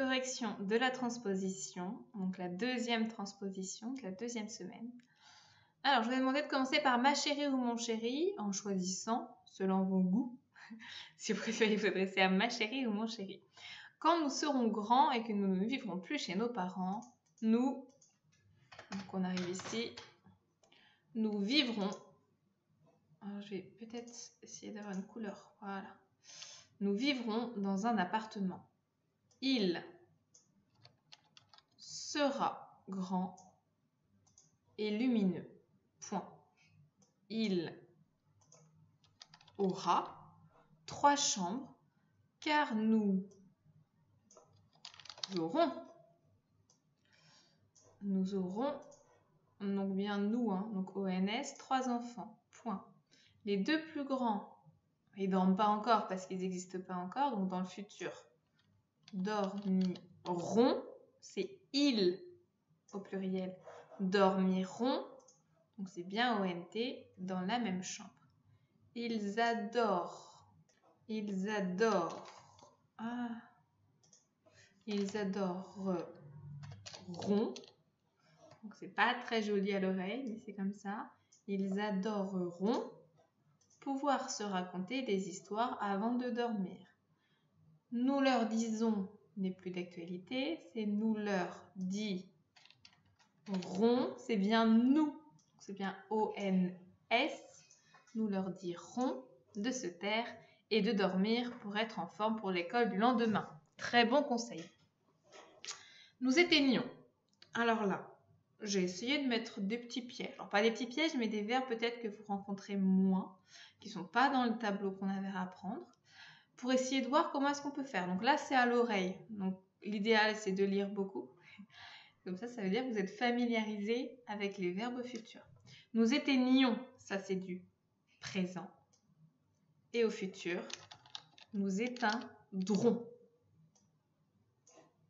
correction de la transposition, donc la deuxième transposition, la deuxième semaine. Alors, je vais demander de commencer par ma chérie ou mon chéri, en choisissant selon vos goûts. Si vous préférez vous adresser à ma chérie ou mon chéri. Quand nous serons grands et que nous ne vivrons plus chez nos parents, donc on arrive ici, nous vivrons. Alors, je vais peut-être essayer d'avoir une couleur. Voilà. Nous vivrons dans un appartement. Il sera grand et lumineux. Point. Il aura 3 chambres car nous aurons, donc bien nous, donc ONS, 3 enfants. Point. Les 2 plus grands, ils ne dorment pas encore parce qu'ils n'existent pas encore, donc dans le futur, dormiront, c'est ils au pluriel, dormiront, donc c'est bien ONT, dans la même chambre. Ils adoreront, donc c'est pas très joli à l'oreille, mais c'est comme ça. Ils adoreront pouvoir se raconter des histoires avant de dormir. Nous leur disons n'est plus d'actualité, c'est nous leur dirons, c'est bien nous, c'est bien ONS, nous leur dirons de se taire et de dormir pour être en forme pour l'école du lendemain. Très bon conseil. Nous éteignons. Alors là, j'ai essayé de mettre des petits pièges. Alors pas des petits pièges, mais des verbes peut-être que vous rencontrez moins, qui ne sont pas dans le tableau qu'on avait à apprendre, pour essayer de voir comment est-ce qu'on peut faire. Donc là, c'est à l'oreille. Donc l'idéal, c'est de lire beaucoup. Comme ça veut dire que vous êtes familiarisé avec les verbes futurs. Nous éteignons, ça c'est du présent. Et au futur, nous éteindrons.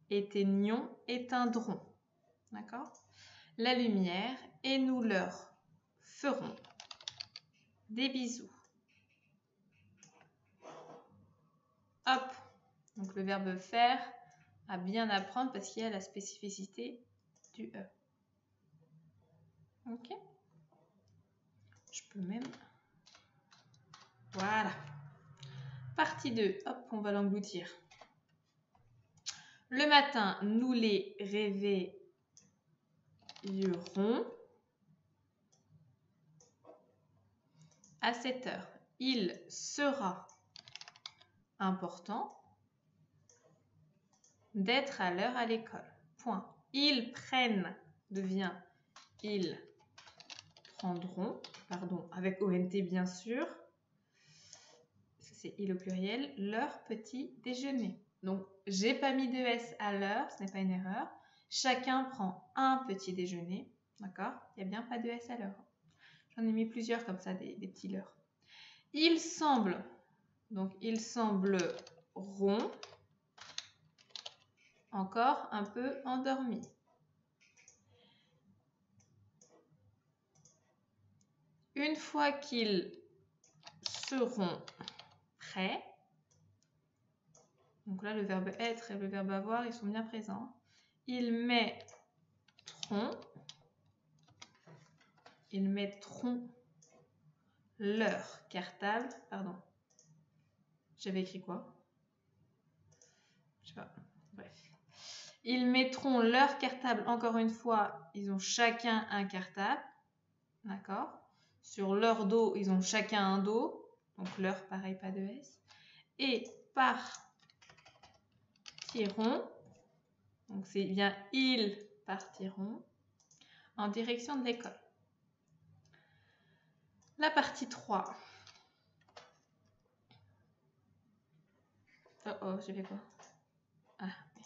Éteignons, éteindrons. D'accord ? La lumière et nous leur ferons des bisous. Hop, donc le verbe faire à bien apprendre parce qu'il y a la spécificité du E. Ok ? Je peux même... Voilà. Partie 2, hop, on va l'engloutir. Le matin, nous les réveillerons. À 7 heures, il sera important d'être à l'heure à l'école. Point. Ils prennent devient ils prendront, pardon, avec ONT bien sûr. C'est il au pluriel, leur petit déjeuner. Donc, j'ai pas mis de S à l'heure, ce n'est pas une erreur. Chacun prend un petit déjeuner, d'accord ? Il n'y a bien pas de S à l'heure. J'en ai mis plusieurs comme ça, des petits leurres. Il semble, donc ils sembleront encore un peu endormis. Une fois qu'ils seront prêts, donc là le verbe être et le verbe avoir, ils sont bien présents. Ils mettront leur cartable, pardon. J'avais écrit quoi? Je sais pas. Bref. Ils mettront leur cartable, encore une fois, ils ont chacun un cartable. D'accord? Sur leur dos, ils ont chacun un dos. Donc leur, pareil, pas de S. Et partiront. Donc c'est bien ils partiront en direction de l'école. La partie 3. Oh, j'ai fait quoi? Ah, oui.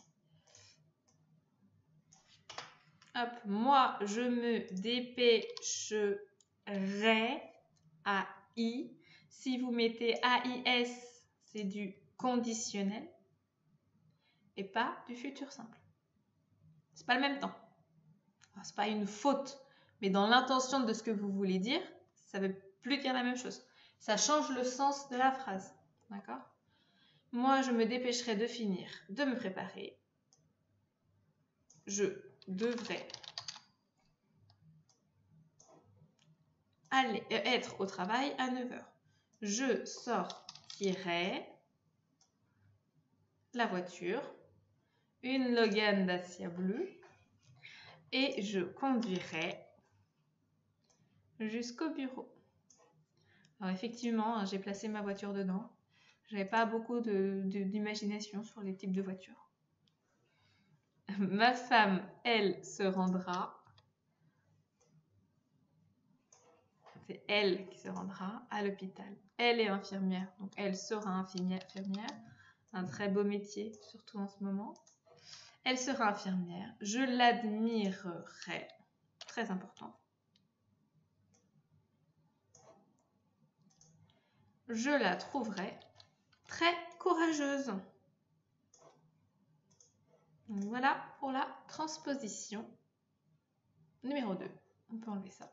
Hop, moi, je me dépêcherai à I. Si vous mettez AIS, c'est du conditionnel et pas du futur simple. C'est pas le même temps. C'est pas une faute, mais dans l'intention de ce que vous voulez dire, ça veut plus dire la même chose. Ça change le sens de la phrase. D'accord ? Moi, je me dépêcherai de finir, de me préparer. Je devrais être au travail à 9 h. Je sortirai la voiture, une Logan Dacia bleue, et je conduirai jusqu'au bureau. Alors effectivement, j'ai placé ma voiture dedans. Je n'avais pas beaucoup d'imagination sur les types de voitures. Ma femme, elle, se rendra. C'est elle qui se rendra à l'hôpital. Elle est infirmière, donc elle sera infirmière. Un très beau métier, surtout en ce moment. Elle sera infirmière. Je l'admirerai. Très important. Je la trouverai très courageuse. Donc voilà pour la transposition numéro 2. On peut enlever ça.